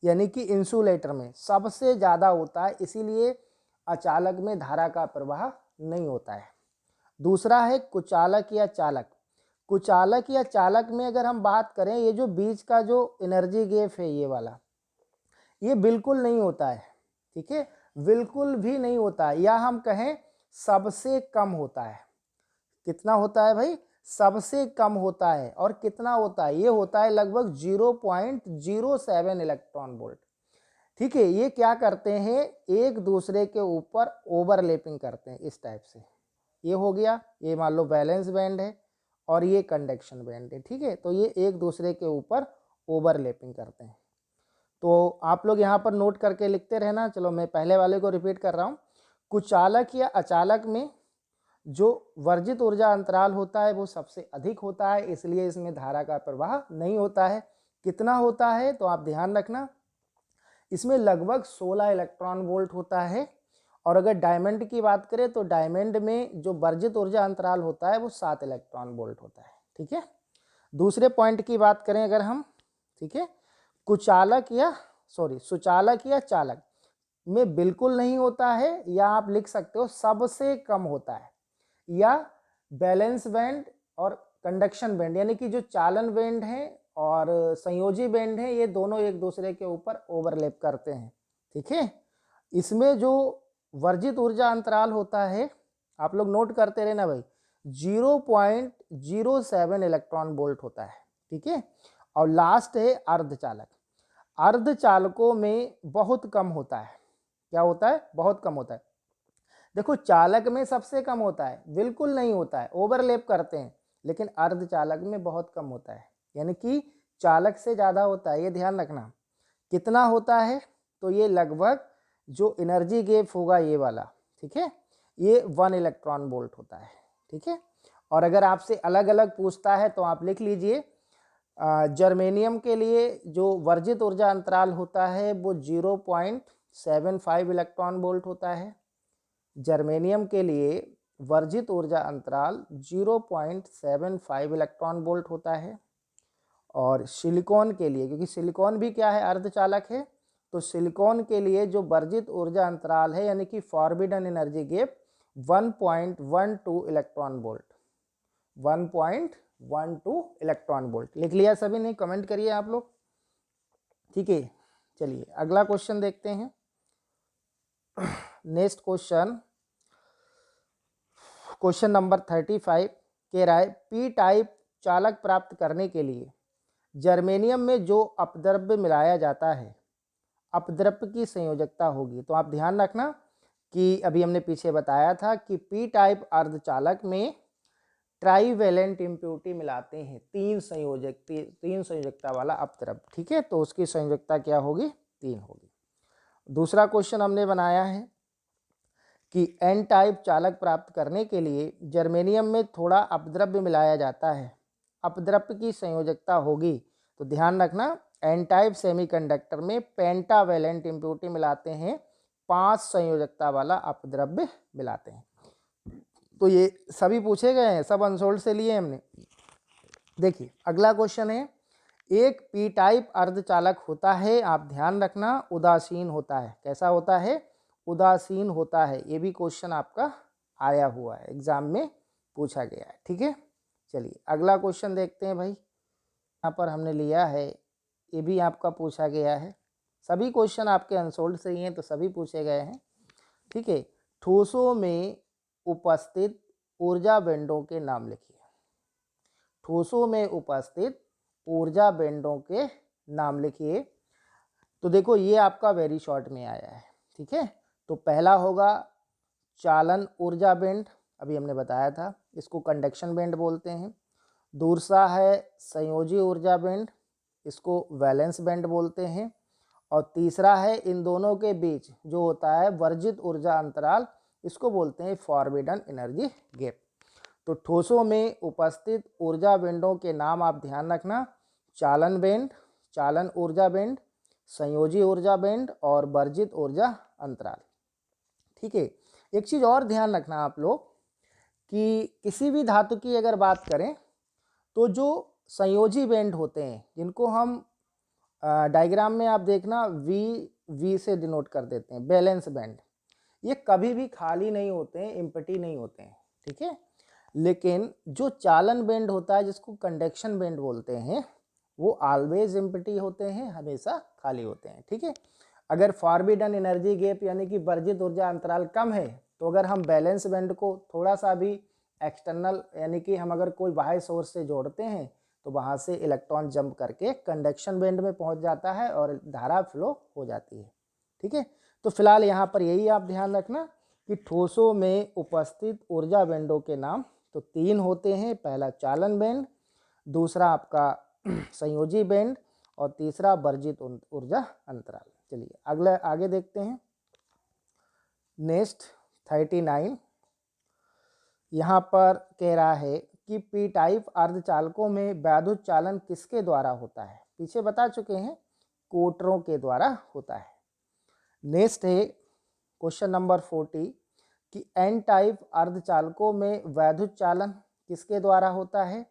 यानी कि इंसुलेटर में सबसे ज़्यादा होता है, इसीलिए अचालक में धारा का प्रवाह नहीं होता है। दूसरा है कुचालक या चालक। कुचालक या चालक में अगर हम बात करें, ये जो बीच का जो एनर्जी गैप है ये वाला, ये बिल्कुल नहीं होता है। ठीक है, बिल्कुल भी नहीं होता है, या हम कहें सबसे कम होता है। कितना होता है भाई? सबसे कम होता है। और कितना होता है? ये होता है लगभग 0.07 इलेक्ट्रॉन वोल्ट। ठीक है, ये क्या करते हैं, एक दूसरे के ऊपर ओवरलैपिंग करते हैं इस टाइप से। ये हो गया, ये मान लो बैलेंस बैंड है और ये कंडक्शन बैंड है। ठीक है, तो ये एक दूसरे के ऊपर ओवरलैपिंग करते हैं। तो आप लोग यहाँ पर नोट करके लिखते रहना। चलो मैं पहले वाले को रिपीट कर रहा हूँ। कुचालक या अचालक में जो वर्जित ऊर्जा अंतराल होता है वो सबसे अधिक होता है, इसलिए इसमें धारा का प्रवाह नहीं होता है। कितना होता है तो आप ध्यान रखना, इसमें लगभग 16 इलेक्ट्रॉन वोल्ट होता है। और अगर डायमंड की बात करें तो डायमंड में जो वर्जित ऊर्जा अंतराल होता है वो 7 इलेक्ट्रॉन वोल्ट होता है। ठीक है, दूसरे पॉइंट की बात करें अगर हम, ठीक है, सुचालक या चालक में बिल्कुल नहीं होता है, या आप लिख सकते हो सबसे कम होता है, या बैलेंस बैंड और कंडक्शन बैंड यानी कि जो चालन बैंड है और संयोजी बैंड है, ये दोनों एक दूसरे के ऊपर ओवरलैप करते हैं। ठीक है, इसमें जो वर्जित ऊर्जा अंतराल होता है, आप लोग नोट करते रहना भाई, 0.07 इलेक्ट्रॉन वोल्ट होता है। ठीक है, और लास्ट है अर्धचालक। अर्धचालकों में बहुत कम होता है। क्या होता है? बहुत कम होता है। देखो, चालक में सबसे कम होता है, बिल्कुल नहीं होता है, ओवरलैप करते हैं, लेकिन अर्धचालक में बहुत कम होता है, यानी कि चालक से ज़्यादा होता है। ये ध्यान रखना। कितना होता है? तो ये लगभग जो एनर्जी गैप होगा ये वाला, ठीक है, ये 1 इलेक्ट्रॉन वोल्ट होता है। ठीक है, और अगर आपसे अलग अलग पूछता है तो आप लिख लीजिए, जर्मेनियम के लिए जो वर्जित ऊर्जा अंतराल होता है वो 0.75 इलेक्ट्रॉन वोल्ट होता है। जर्मेनियम के लिए वर्जित ऊर्जा अंतराल 0.75 इलेक्ट्रॉन वोल्ट होता है। और सिलिकॉन के लिए, क्योंकि सिलिकॉन भी क्या है, अर्धचालक है, तो सिलिकॉन के लिए जो वर्जित ऊर्जा अंतराल है यानी कि forbidden energy gap 1.12 electron volt, 1.12 electron volt. लिख लिया सभी ने? कमेंट करिए आप लोग। ठीक है, चलिए अगला क्वेश्चन देखते हैं। नेक्स्ट क्वेश्चन नंबर 35 कह रहा है, पी टाइप चालक प्राप्त करने के लिए जर्मेनियम में जो अपद्रव्य मिलाया जाता है, अपद्रव्य की संयोजकता होगी। तो आप ध्यान रखना कि अभी हमने पीछे बताया था कि पी टाइप अर्धचालक में ट्राईवेलेंट इम्प्योरिटी मिलाते हैं, तीन संयोजकता वाला अपद्रव्य, ठीक है। तो उसकी संयोजकता क्या होगी? 3 होगी। दूसरा क्वेश्चन हमने बनाया है कि एन टाइप चालक प्राप्त करने के लिए जर्मेनियम में थोड़ा अपद्रव्य मिलाया जाता है, अपद्रव्य की संयोजकता होगी। तो ध्यान रखना, एन टाइप सेमीकंडक्टर में पेंटावेलेंट इम्प्योरिटी मिलाते हैं, 5 संयोजकता वाला अपद्रव्य मिलाते हैं। तो ये सभी पूछे गए हैं, सब अनसोल्ड से लिए हमने। देखिए अगला क्वेश्चन है, एक पी टाइप अर्धचालक होता है, आप ध्यान रखना, उदासीन होता है। कैसा होता है? उदासीन होता है। ये भी क्वेश्चन आपका आया हुआ है, एग्जाम में पूछा गया है, ठीक है। चलिए अगला क्वेश्चन देखते हैं भाई। यहाँ पर हमने लिया है, ये भी आपका पूछा गया है। सभी क्वेश्चन आपके अनसोल्ड से ही हैं, तो सभी पूछे गए हैं, ठीक है। ठोसों में उपस्थित ऊर्जा बैंडों के नाम लिखिए। ठोसों में उपस्थित ऊर्जा बैंडों के नाम लिखिए। तो देखो ये आपका वेरी शॉर्ट में आया है, ठीक है। तो पहला होगा चालन ऊर्जा बैंड, अभी हमने बताया था, इसको कंडक्शन बैंड बोलते हैं। दूसरा है संयोजी ऊर्जा बैंड, इसको वैलेंस बैंड बोलते हैं। और तीसरा है इन दोनों के बीच जो होता है वर्जित ऊर्जा अंतराल, इसको बोलते हैं फॉरबिडन एनर्जी गैप। तो ठोसों में उपस्थित ऊर्जा बैंडों के नाम आप ध्यान रखना, चालन बैंड, चालन ऊर्जा बैंड, संयोजी ऊर्जा बैंड और वर्जित ऊर्जा अंतराल, ठीक है। एक चीज़ और ध्यान रखना आप लोग कि किसी भी धातु की अगर बात करें तो जो संयोजी बैंड होते हैं, जिनको हम डायग्राम में आप देखना वी से डिनोट कर देते हैं, बैलेंस बैंड, ये कभी भी खाली नहीं होते हैं, एम्प्टी नहीं होते हैं, ठीक है। लेकिन जो चालन बैंड होता है, जिसको कंडक्शन बैंड बोलते हैं, वो ऑलवेज एम्प्टी होते हैं, हमेशा खाली होते हैं, ठीक है। अगर फॉरबिडन एनर्जी गैप यानी कि वर्जित ऊर्जा अंतराल कम है, तो अगर हम बैलेंस बैंड को थोड़ा सा भी एक्सटर्नल यानी कि हम अगर कोई बाहरी सोर्स से जोड़ते हैं, तो वहाँ से इलेक्ट्रॉन जंप करके कंडक्शन बैंड में पहुँच जाता है और धारा फ्लो हो जाती है, ठीक है। तो फिलहाल यहाँ पर यही आप ध्यान रखना कि ठोसों में उपस्थित ऊर्जा बैंडों के नाम तो 3 होते हैं। पहला चालन बैंड, दूसरा आपका संयोजी बैंड और तीसरा वर्जित ऊर्जा अंतराल। चलिए अगला आगे देखते हैं। नेक्स्ट 39, यहाँ पर कह रहा है कि पी टाइप अर्धचालकों में वैद्युत चालन किसके द्वारा होता है? पीछे बता चुके हैं, कोटरों के द्वारा होता है। नेक्स्ट है क्वेश्चन नंबर 40 कि एन टाइप अर्धचालकों में वैद्युत चालन किसके द्वारा होता है?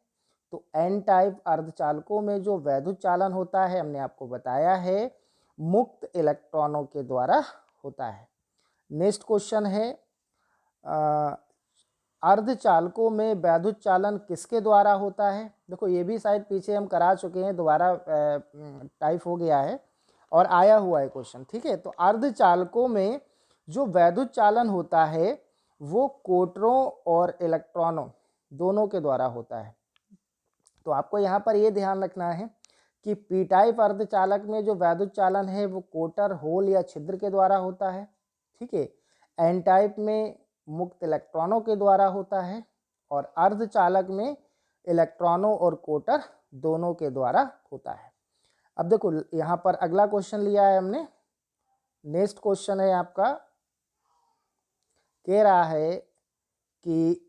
तो एन टाइप अर्धचालकों में जो वैद्युत चालन होता है, हमने आपको बताया है, मुक्त इलेक्ट्रॉनों के द्वारा होता है। नेक्स्ट क्वेश्चन है अर्धचालकों में वैद्युत चालन किसके द्वारा होता है? देखो ये भी शायद पीछे हम करा चुके हैं, दोबारा टाइप हो गया है और आया हुआ है क्वेश्चन, ठीक है। तो अर्धचालकों में जो वैद्युत चालन होता है वो कोटरों और इलेक्ट्रॉनों दोनों के द्वारा होता है। तो आपको यहाँ पर ये ध्यान रखना है कि पी टाइप अर्धचालक में जो वैद्युत चालन है वो कोटर, होल या छिद्र के द्वारा होता है, ठीक है। एन टाइप में मुक्त इलेक्ट्रॉनों के द्वारा होता है और अर्धचालक में इलेक्ट्रॉनों और कोटर दोनों के द्वारा होता है। अब देखो यहाँ पर अगला क्वेश्चन लिया है हमने। नेक्स्ट क्वेश्चन है आपका, कह रहा है कि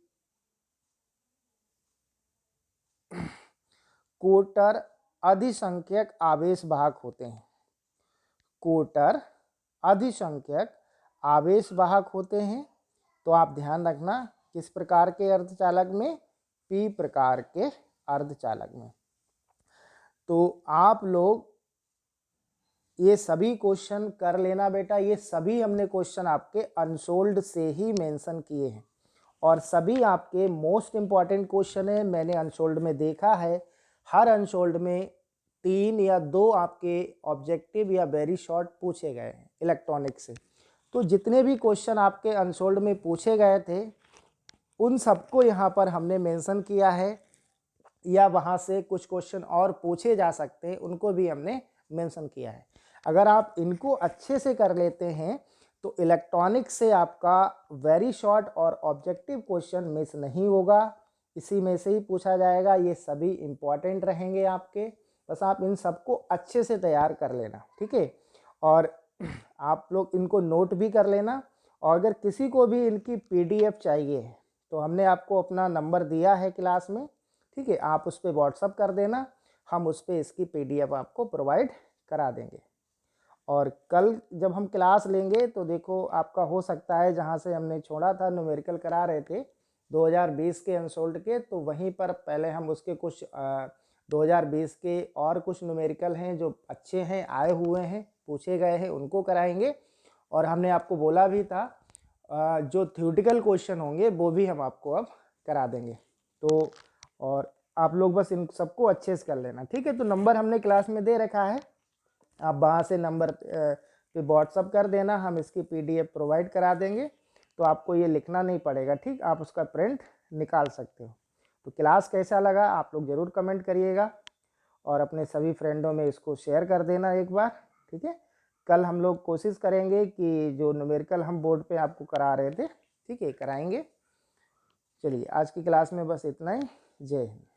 कोटर अधिसंख्यक आवेश वाहक होते हैं। कोटर अधिसंख्यक आवेश वाहक होते हैं। तो आप ध्यान रखना किस प्रकार के अर्धचालक में? पी प्रकार के अर्धचालक में। तो आप लोग ये सभी क्वेश्चन कर लेना बेटा, ये सभी हमने क्वेश्चन आपके अनसोल्ड से ही मेंशन किए हैं और सभी आपके मोस्ट इंपॉर्टेंट क्वेश्चन है। मैंने अनसोल्ड में देखा है, हर अनसोल्ड में 3 या 2 आपके ऑब्जेक्टिव या वेरी शॉर्ट पूछे गए हैं इलेक्ट्रॉनिक्स से। तो जितने भी क्वेश्चन आपके अनसोल्ड में पूछे गए थे उन सबको यहाँ पर हमने मेंशन किया है या वहाँ से कुछ क्वेश्चन और पूछे जा सकते हैं, उनको भी हमने मेंशन किया है। अगर आप इनको अच्छे से कर लेते हैं तो इलेक्ट्रॉनिक्स से आपका वेरी शॉर्ट और ऑब्जेक्टिव क्वेश्चन मिस नहीं होगा, इसी में से ही पूछा जाएगा। ये सभी इम्पॉर्टेंट रहेंगे आपके, बस आप इन सबको अच्छे से तैयार कर लेना, ठीक है। और आप लोग इनको नोट भी कर लेना, और अगर किसी को भी इनकी PDF चाहिए तो हमने आपको अपना नंबर दिया है क्लास में, ठीक है, आप उस पर व्हाट्सअप कर देना, हम उस पर इसकी PDF आपको प्रोवाइड करा देंगे। और कल जब हम क्लास लेंगे तो देखो आपका हो सकता है जहाँ से हमने छोड़ा था, न्यूमेरिकल करा रहे थे 2020 के अनसोल्ड के, तो वहीं पर पहले हम उसके कुछ 2020 के और कुछ न्यूमेरिकल हैं जो अच्छे हैं, आए हुए हैं, पूछे गए हैं, उनको कराएंगे। और हमने आपको बोला भी था जो थ्योरेटिकल क्वेश्चन होंगे वो भी हम आपको अब करा देंगे। तो और आप लोग बस इन सबको अच्छे से कर लेना, ठीक है। तो नंबर हमने क्लास में दे रखा है, आप वहाँ से नंबर पे व्हाट्सअप कर देना, हम इसकी PDF प्रोवाइड करा देंगे। तो आपको ये लिखना नहीं पड़ेगा, ठीक, आप उसका प्रिंट निकाल सकते हो। तो क्लास कैसा लगा आप लोग ज़रूर कमेंट करिएगा, और अपने सभी फ्रेंडों में इसको शेयर कर देना एक बार, ठीक है। कल हम लोग कोशिश करेंगे कि जो न्यूमेरिकल हम बोर्ड पे आपको करा रहे थे, ठीक है, कराएंगे। चलिए आज की क्लास में बस इतना ही। जय हिंद।